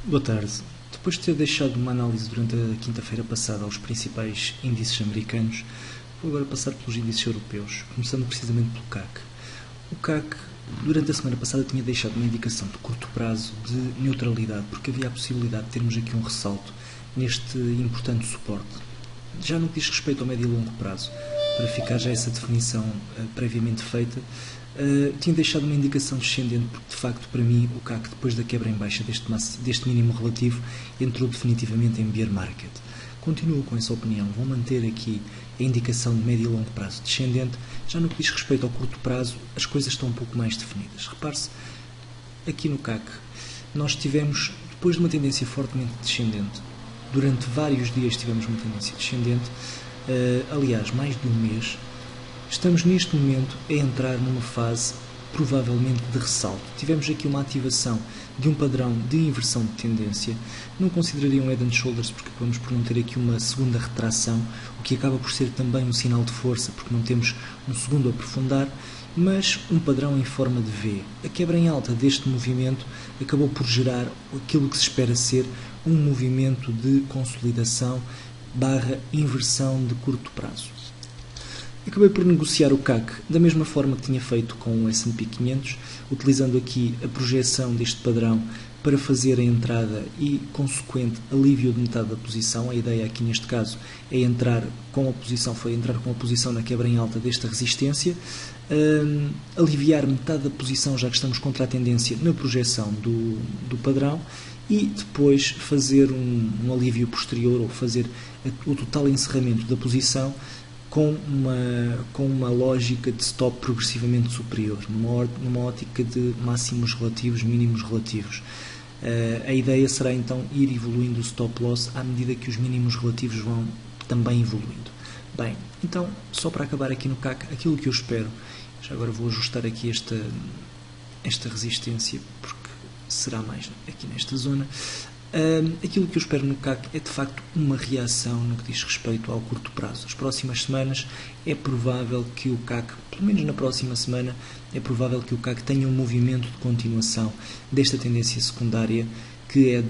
Boa tarde. Depois de ter deixado uma análise durante a quinta-feira passada aos principais índices americanos, vou agora passar pelos índices europeus, começando precisamente pelo CAC. O CAC, durante a semana passada, tinha deixado uma indicação de curto prazo de neutralidade, porque havia a possibilidade de termos aqui um ressalto neste importante suporte. Já no que diz respeito ao médio e longo prazo, para ficar já essa definição previamente feita, tinha deixado uma indicação descendente, porque de facto para mim o CAC, depois da quebra em baixa deste mínimo relativo, entrou definitivamente em bear market. Continuo com essa opinião, vou manter aqui a indicação de médio e longo prazo descendente. Já no que diz respeito ao curto prazo, as coisas estão um pouco mais definidas. Repare-se, aqui no CAC, nós tivemos, depois de uma tendência fortemente descendente, durante vários dias tivemos uma tendência descendente, aliás, mais de um mês. Estamos neste momento a entrar numa fase provavelmente de ressalto. Tivemos aqui uma ativação de um padrão de inversão de tendência. Não consideraria um head and shoulders porque acabamos por não ter aqui uma segunda retração, o que acaba por ser também um sinal de força porque não temos um segundo aprofundar, mas um padrão em forma de V. A quebra em alta deste movimento acabou por gerar aquilo que se espera ser um movimento de consolidação barra inversão de curto prazo. Acabei por negociar o CAC da mesma forma que tinha feito com o S&P 500, utilizando aqui a projeção deste padrão para fazer a entrada e consequente alívio de metade da posição. A ideia aqui neste caso é entrar com a posição na quebra em alta desta resistência, aliviar metade da posição já que estamos contra a tendência na projeção do padrão e depois fazer um alívio posterior ou fazer o total encerramento da posição com uma lógica de stop progressivamente superior, numa ótica de máximos relativos, mínimos relativos. A ideia será então ir evoluindo o stop loss à medida que os mínimos relativos vão também evoluindo. Bem, então, só para acabar aqui no CAC, aquilo que eu espero, já agora vou ajustar aqui esta resistência, porque será mais aqui nesta zona. Aquilo que eu espero no CAC é de facto uma reação no que diz respeito ao curto prazo. As próximas semanas é provável que o CAC, pelo menos na próxima semana, é provável que o CAC tenha um movimento de continuação desta tendência secundária que é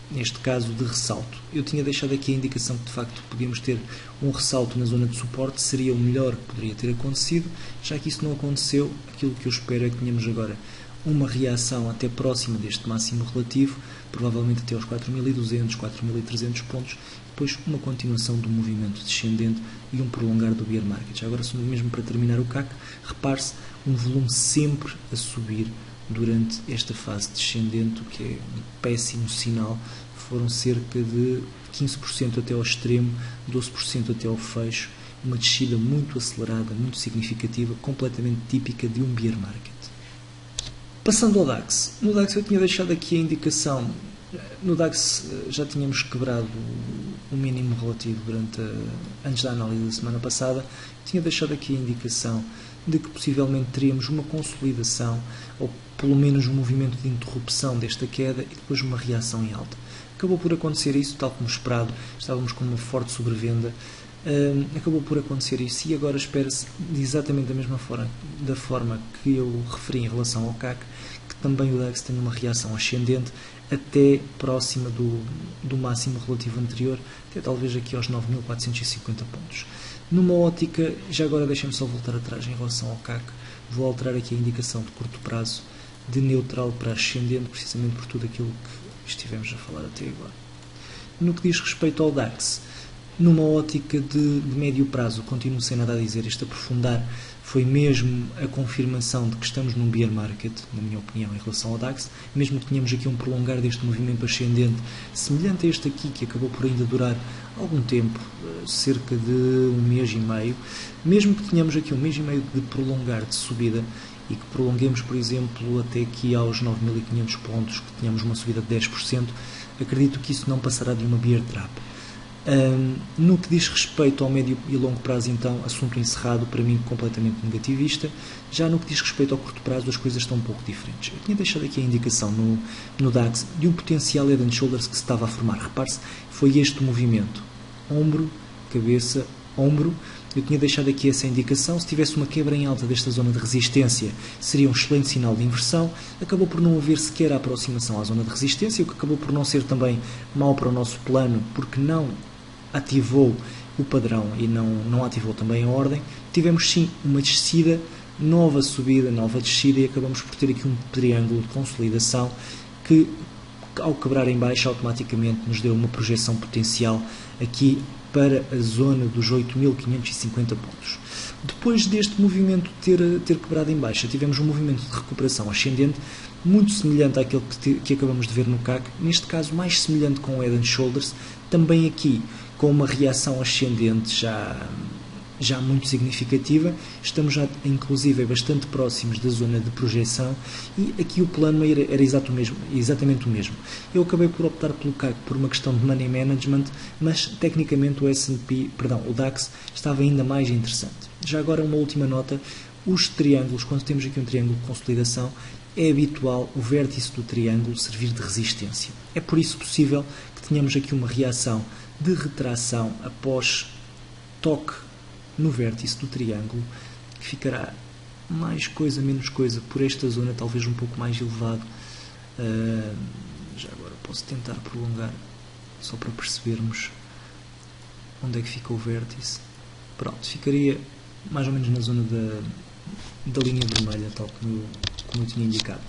neste caso, de ressalto. Eu tinha deixado aqui a indicação que de facto podíamos ter um ressalto na zona de suporte, seria o melhor que poderia ter acontecido. Já que isso não aconteceu, aquilo que eu espero é que tenhamos agora uma reação até próxima deste máximo relativo, provavelmente até aos 4.200, 4.300 pontos, depois uma continuação do movimento descendente e um prolongar do bear market. Já agora, mesmo para terminar o CAC, repare-se, um volume sempre a subir durante esta fase descendente, o que é um péssimo sinal. Foram cerca de 15% até ao extremo, 12% até ao fecho, uma descida muito acelerada, muito significativa, completamente típica de um bear market. Passando ao DAX, no DAX eu tinha deixado aqui a indicação, no DAX já tínhamos quebrado o mínimo relativo antes da análise da semana passada, tinha deixado aqui a indicação de que possivelmente teríamos uma consolidação, ou pelo menos um movimento de interrupção desta queda e depois uma reação em alta. Acabou por acontecer isso, tal como esperado, estávamos com uma forte sobrevenda, acabou por acontecer isso e agora espera-se exatamente da forma que eu referi em relação ao CAC, que também o DAX tenha uma reação ascendente até próxima do máximo relativo anterior, até talvez aqui aos 9.450 pontos. Numa ótica, já agora deixem-me só voltar atrás em relação ao CAC, vou alterar aqui a indicação de curto prazo de neutral para ascendente, precisamente por tudo aquilo que estivemos a falar até agora. No que diz respeito ao DAX, numa ótica de médio prazo, continuo sem nada a dizer, este aprofundar foi mesmo a confirmação de que estamos num bear market, na minha opinião, em relação ao DAX, mesmo que tenhamos aqui um prolongar deste movimento ascendente, semelhante a este aqui, que acabou por ainda durar algum tempo, cerca de um mês e meio, mesmo que tenhamos aqui um mês e meio de prolongar de subida, e que prolonguemos, por exemplo, até aqui aos 9.500 pontos, que tenhamos uma subida de 10%, acredito que isso não passará de uma bear trap. No que diz respeito ao médio e longo prazo, então, assunto encerrado, para mim completamente negativista. Já no que diz respeito ao curto prazo, as coisas estão um pouco diferentes. Eu tinha deixado aqui a indicação no DAX de um potencial head and shoulders que se estava a formar. Repare-se, foi este movimento, ombro, cabeça, ombro, Eu tinha deixado aqui essa indicação. Se tivesse uma quebra em alta desta zona de resistência, seria um excelente sinal de inversão. Acabou por não haver sequer a aproximação à zona de resistência, o que acabou por não ser também mau para o nosso plano, porque não ativou o padrão e não ativou também a ordem. Tivemos sim uma descida, nova subida, nova descida, e acabamos por ter aqui um triângulo de consolidação que, ao quebrar em baixo, automaticamente nos deu uma projeção potencial aqui para a zona dos 8.550 pontos. Depois deste movimento ter quebrado em baixa, tivemos um movimento de recuperação ascendente muito semelhante àquele que acabamos de ver no CAC, neste caso mais semelhante com o Head and Shoulders, também aqui com uma reação ascendente já muito significativa. Estamos já inclusive bastante próximos da zona de projeção, e aqui o plano era exatamente o mesmo. Eu acabei por optar pelo CAC por uma questão de money management, mas tecnicamente o DAX estava ainda mais interessante. Já agora uma última nota: os triângulos, quando temos aqui um triângulo de consolidação, é habitual o vértice do triângulo servir de resistência. É por isso possível que tenhamos aqui uma reação de retração após toque no vértice do triângulo, que ficará mais coisa, menos coisa, por esta zona, talvez um pouco mais elevado. Já agora posso tentar prolongar, só para percebermos onde é que fica o vértice. Pronto, ficaria mais ou menos na zona da linha vermelha, tal como eu tinha indicado.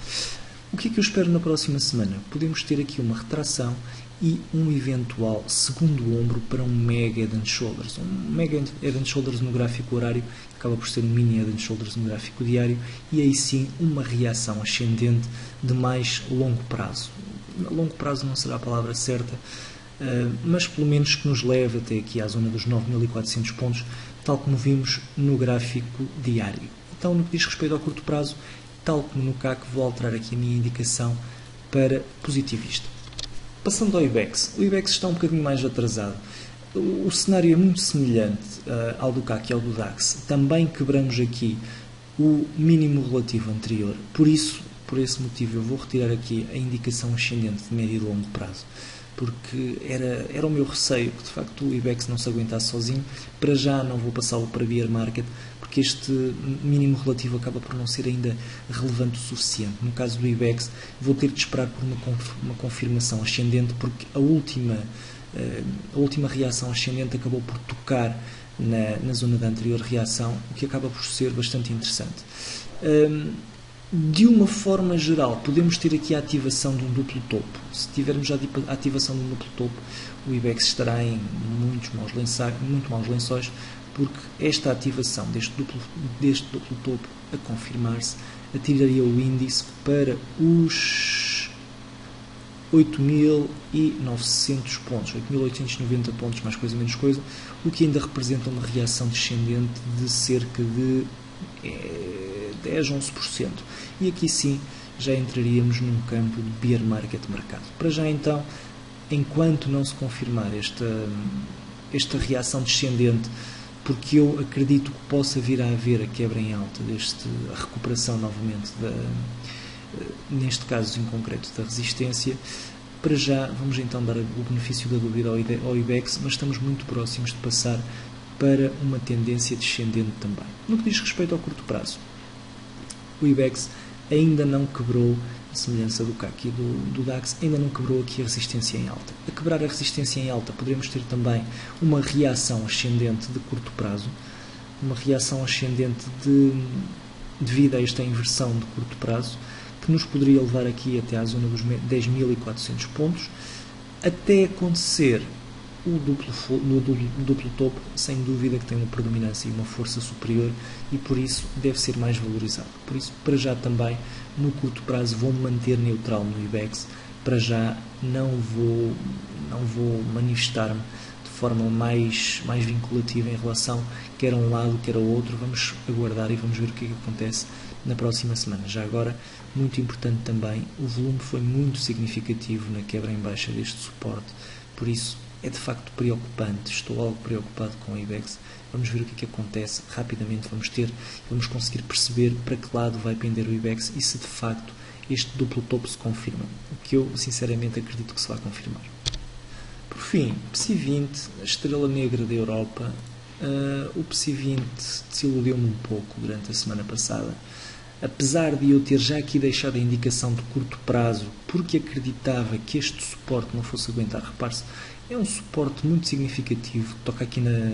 O que é que eu espero na próxima semana? Podemos ter aqui uma retração e um eventual segundo ombro para um mega Head and Shoulders. Um mega Head and Shoulders no gráfico horário acaba por ser um mini Head and Shoulders no gráfico diário, e aí sim uma reação ascendente de mais longo prazo. Longo prazo não será a palavra certa, mas pelo menos que nos leve até aqui à zona dos 9.400 pontos, tal como vimos no gráfico diário. Então, no que diz respeito ao curto prazo, tal como no CAC, vou alterar aqui a minha indicação para positivista. Passando ao IBEX, o IBEX está um bocadinho mais atrasado. O cenário é muito semelhante ao do CAC e ao do DAX. Também quebramos aqui o mínimo relativo anterior. Por esse motivo, eu vou retirar aqui a indicação ascendente de médio e longo prazo, porque era o meu receio que de facto o IBEX não se aguentasse sozinho. Para já não vou passá-lo para Bear Market, porque este mínimo relativo acaba por não ser ainda relevante o suficiente. No caso do IBEX, vou ter de esperar por uma confirmação ascendente, porque a última reação ascendente acabou por tocar na zona da anterior reação, o que acaba por ser bastante interessante. De uma forma geral, podemos ter aqui a ativação de um duplo topo. Se tivermos já a ativação de um duplo topo, o IBEX estará em muito maus lençóis, porque esta ativação deste duplo topo a confirmar-se atiraria o índice para os 8.900 pontos, 8.890 pontos, mais coisa menos coisa, o que ainda representa uma reação descendente de cerca de 10, 11%. E aqui sim já entraríamos num campo de bear market mercado. Para já então, enquanto não se confirmar esta reação descendente, porque eu acredito que possa vir a haver a quebra em alta a recuperação novamente, neste caso em concreto da resistência, para já vamos então dar o benefício da dúvida ao IBEX, mas estamos muito próximos de passar para uma tendência descendente também. No que diz respeito ao curto prazo, o IBEX ainda não quebrou, a semelhança do CAC e do DAX, ainda não quebrou aqui a resistência em alta. A quebrar a resistência em alta, poderemos ter também uma reação ascendente de curto prazo, uma reação ascendente devido a esta inversão de curto prazo, que nos poderia levar aqui até à zona dos 10.400 pontos, até acontecer o duplo topo. Sem dúvida que tem uma predominância e uma força superior, e por isso deve ser mais valorizado. Por isso, para já também, no curto prazo, vou-me manter neutral no IBEX. Para já não vou manifestar-me de forma mais vinculativa em relação quer a um lado, quer ao outro. Vamos aguardar e vamos ver o que é que acontece na próxima semana. Já agora, muito importante também, o volume foi muito significativo na quebra em baixa deste suporte, por isso é de facto preocupante. Estou algo preocupado com o IBEX. Vamos ver o que é que acontece rapidamente. Vamos conseguir perceber para que lado vai pender o IBEX e se de facto este duplo topo se confirma, o que eu sinceramente acredito que se vai confirmar. Por fim, PSI 20, a estrela negra da Europa, o PSI 20 desiludiu-me um pouco durante a semana passada. Apesar de eu ter já aqui deixado a indicação de curto prazo, porque acreditava que este suporte não fosse aguentar, repare-se, é um suporte muito significativo, toca aqui na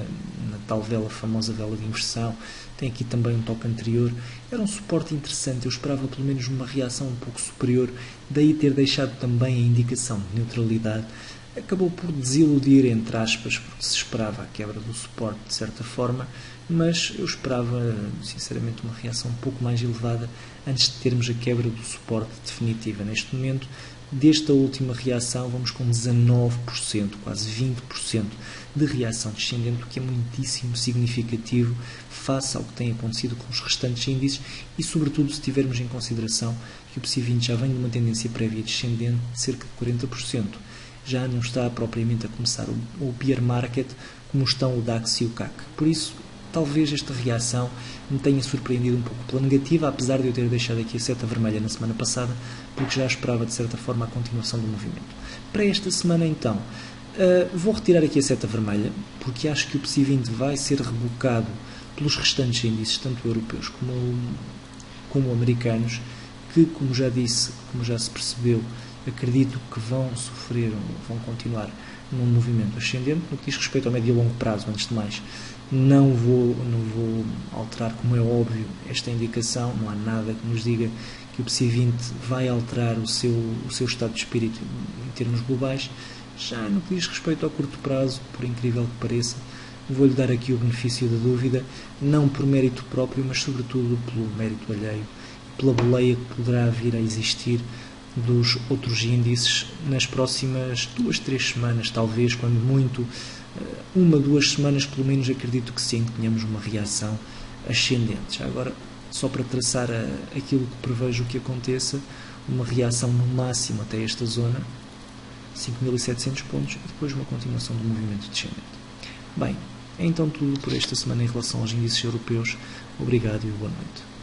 tal vela, famosa vela de inversão, tem aqui também um toque anterior, era um suporte interessante, eu esperava pelo menos uma reação um pouco superior, daí ter deixado também a indicação de neutralidade. Acabou por desiludir, entre aspas, porque se esperava a quebra do suporte de certa forma, mas eu esperava, sinceramente, uma reação um pouco mais elevada antes de termos a quebra do suporte definitiva. Neste momento, desta última reação, vamos com 19%, quase 20% de reação descendente, o que é muitíssimo significativo face ao que tem acontecido com os restantes índices e, sobretudo, se tivermos em consideração que o PSI 20 já vem de uma tendência prévia descendente de cerca de 40%. Já não está propriamente a começar o bear market como estão o DAX e o CAC. Por isso, talvez esta reação me tenha surpreendido um pouco pela negativa, apesar de eu ter deixado aqui a seta vermelha na semana passada, porque já esperava de certa forma a continuação do movimento. Para esta semana então, vou retirar aqui a seta vermelha, porque acho que o PSI 20 vai ser rebocado pelos restantes índices, tanto europeus como americanos, que, como já disse, como já se percebeu, acredito que vão sofrer, vão continuar num movimento ascendente. No que diz respeito ao médio e longo prazo, antes de mais, não vou alterar, como é óbvio, esta indicação. Não há nada que nos diga que o PSI 20 vai alterar o seu estado de espírito em termos globais. Já no que diz respeito ao curto prazo, por incrível que pareça, vou-lhe dar aqui o benefício da dúvida, não por mérito próprio, mas sobretudo pelo mérito alheio, pela boleia que poderá vir a existir dos outros índices nas próximas 2-3 semanas, talvez, quando muito, 1-2 semanas, pelo menos acredito que sim, tenhamos uma reação ascendente. Já agora, só para traçar aquilo que prevejo que aconteça, uma reação no máximo até esta zona, 5.700 pontos, e depois uma continuação do movimento descendente. Bem, é então tudo por esta semana em relação aos índices europeus. Obrigado e boa noite.